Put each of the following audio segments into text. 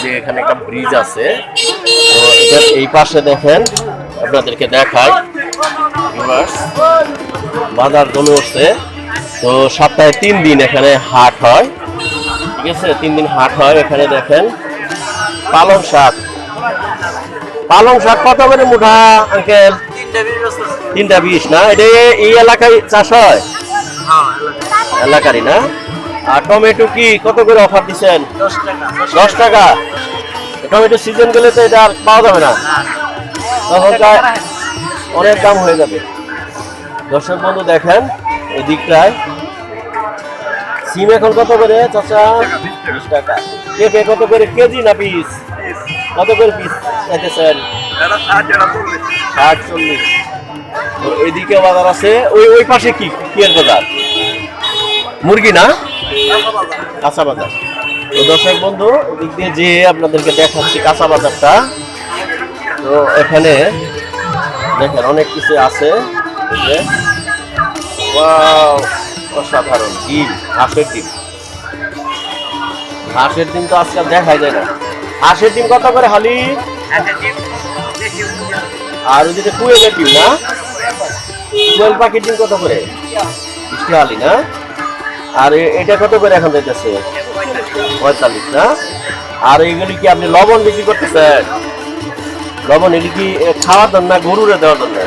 যে এখানে একটা ব্রিজ আছে, তো এটার এই পাশে দেখেন আপনাদেরকে দেখাই, বাজার জমে উঠছে। তো সপ্তাহে 3 দিন এখানে হাট হয়, ঠিক আছে, 3 দিন হাট হয়। এখানে দেখেন পালং শাক, পালং শাক কত করে মুঠা আঙ্কেল? 3টা 20 না? এটা এই এলাকায় চাষ হয়, এলাকারই না? আর টমেটো কি কত করে অফার দিচ্ছেন? 10 টাকা। টমেটো সিজন গেলে তো এটা আর পাওয়া যাবে না, তখন অনেক দাম হয়ে যাবে। দর্শক বন্ধু দেখেন এই দিকটায় সিম এখন কত করে চাচা? 20 টাকা। পেঁপে কত করে কেজি না পিস? কত করে পিস চাইতেছেন? 60-40। এইদিকে বাজার আছে, ওই পাশে কি এর বাজার? মুরগি না, কাঁচা বাজার। তো দর্শক বন্ধু ওদিক দিয়ে যে আপনাদেরকে দেখাচ্ছি কাঁচা বাজারটা। তো এখানে দেখেন অনেক কিছু আছে, অসাধারণ ডিম, হাঁসের ডিম। হাঁসের ডিম তো আজকাল দেখাই যায় না। হাঁসের ডিম কত করে হালি? আর ওই যেটা কুয়েলের ডিম না, কুয়েল পাখির ডিম কত করে? 20 হালি না? আর এটা কত করে এখন যাইতেছে? 45 না? আর এইগুলি কি আপনি লবণ বিক্রি করতেছেন? লবণ এগুলি কি খাওয়ার জন্য না গরুরে দেওয়ার জন্য?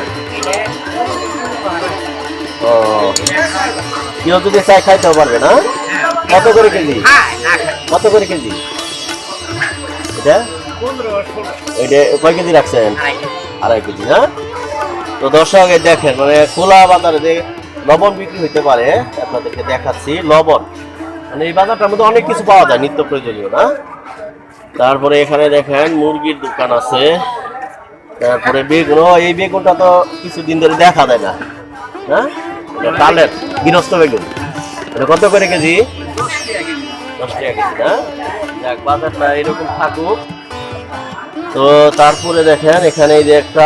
ও, কেউ যদি চাই খাইতেও পারবে না? কত করে কেজি? কত করে কেজি এটা? এটা কয় কেজি রাখছেন? 2.5 কেজি না? তো দর্শক দেখেন মানে খোলা বাজারে লবণ বিক্রি হইতে পারে, আপনাদেরকে দেখাচ্ছি। লবণ মানে এই বাজারটার মধ্যে অনেক কিছু পাওয়া যায় নিত্য প্রয়োজনীয় না? তারপরে এখানে দেখেন মুরগির দোকান আছে। তারপরে বেগুন, এই বেগুনটা তো কিছুদিন ধরে দেখা যায় না, হ্যাঁ, কালের গৃহস্থ বেগুন। এটা কত করে কেজি? 10 টাকা কেজি না? যাক, বাজারটা এরকম থাকুক। তো তারপরে দেখেন এখানে এই যে একটা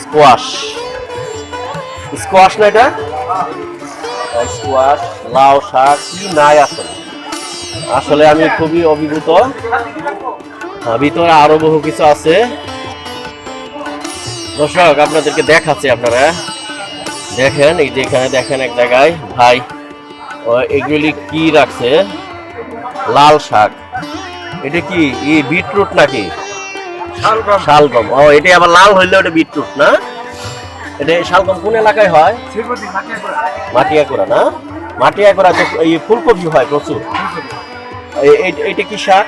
স্কোয়াশ, স্কোয়াশ না এটা? স্কোয়াশ, লাউ শাক কি নাই আসলে। আসলে আমি খুবই অভিভূত, ভিতরে আরো বহু কিছু আছে। দর্শক আপনাদেরকে দেখাচ্ছি, আপনারা দেখেন এই যে এখানে দেখেন এক জায়গায় ভাই এগুলি কি রাখছে, লাল শাক। এটা কি বিটরুট নাকি? শালগম। ও, এটা আবার লাল হইলে ওটা বিটরুট না? এটা শালগম কোন এলাকায় হয়? মাটিয়াকুড়া না? মাটিয়াকুড়া তো এই ফুলকপি হয় প্রচুর। এইটা কি শাক?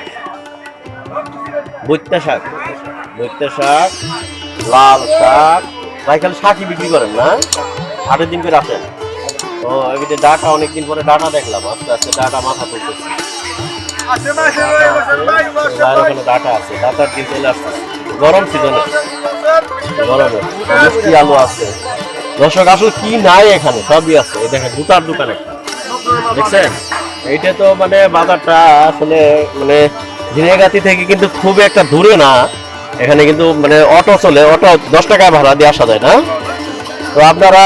বৈত্যা শাক। বৈত্যা শাক, লাল শাক। ভাই খালি শাকই বিক্রি করেন না? হাটের দিন করে আসেন? ও, এদিকে ডাটা, অনেকদিন পরে ডাটা দেখলাম, আস্তে আস্তে ডাটা মাথা তুলতেছে। ডাটা আছে, ডাটার দিন চলে আসছে গরম সিজনে, গরমে মিষ্টি আলু আছে। দর্শক আসলে কি নাই এখানে সবই আছে। এই দেখেন জুতার দোকান একটা, দেখছেন? এইটা তো মানে বাজারটা আসলে মানে ঝিনাইগাতি থেকে কিন্তু খুব একটা দূরে না। এখানে কিন্তু মানে অটো চলে, অটো 10 টাকা ভাড়া দিয়ে আসা যায় না? তো আপনারা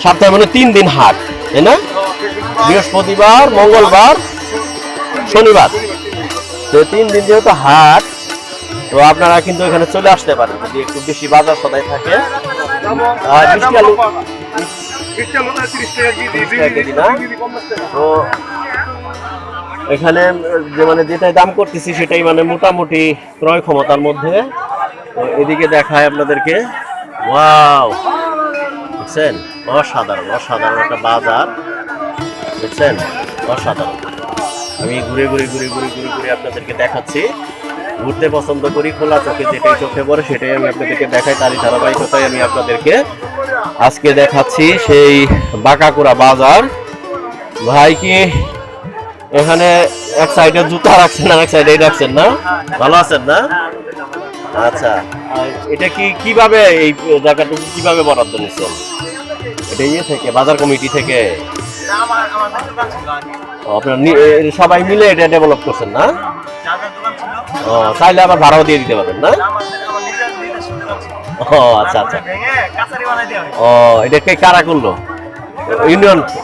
সপ্তাহে মানে 3 দিন হাট, তাই না? বৃহস্পতিবার, মঙ্গলবার, শনিবার, তো 3 দিন যেহেতু হাট, তো আপনারা কিন্তু এখানে চলে আসতে পারেন যদি একটু বেশি বাজার সদাই থাকে। আর মিষ্টি আলু 30 টাকা কেজি না? তো এখানে যে মানে যেটাই দাম করতেছি সেটাই মানে মোটামুটি ক্রয় ক্ষমতার মধ্যে। এদিকে দেখায় আপনাদেরকে, ওয়াও, দেখছেন? অসাধারণ, অসাধারণ একটা বাজার, দেখছেন? অসাধারণ। আমি ঘুরে ঘুরে ঘুরে ঘুরে ঘুরে ঘুরে আপনাদেরকে দেখাচ্ছি। ঘুরতে পছন্দ করি, খোলা চোখে যেটাই চোখে পড়ে সেটাই আমি আপনাদেরকে দেখাই। তারই ধারাবাহিকতায় আমি আপনাদেরকে আজকে দেখাচ্ছি সেই বাঁকাকুড়া বাজার। ভাই কি এখানে এক সাইডে জুতা রাখছেন আর এক সাইডে রাখছেন না? ভালো আছেন না? আচ্ছা, এটা কিভাবে এই জায়গাটুকু কিভাবে বরাদ্দ নিচ্ছেন? এটা ইয়ে থেকে, বাজার কমিটি থেকে? আপনার সবাই মিলে এটা ডেভেলপ করছেন না? ও, চাইলে আবার ভাড়াও দিয়ে দিতে পারবেন না? ও আচ্ছা আচ্ছা। ও, এটা কারা করলো?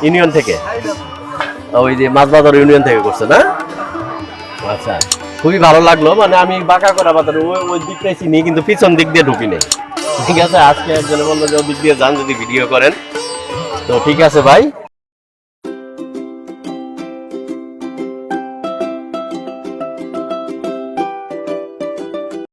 ইউনিয়ন থেকে? ওই যে মাছ বাজার ইউনিয়ন থেকে করছে না? আচ্ছা, খুবই ভালো লাগলো, মানে আমি বাঁকা করা বাজার ওই দিকটাই চিনি, কিন্তু পিছন দিক দিয়ে ঢুকি নেই। ঠিক আছে, আজকে একজনে বললো যে ওই দিক দিয়ে যান যদি ভিডিও করেন, তো ঠিক আছে ভাই।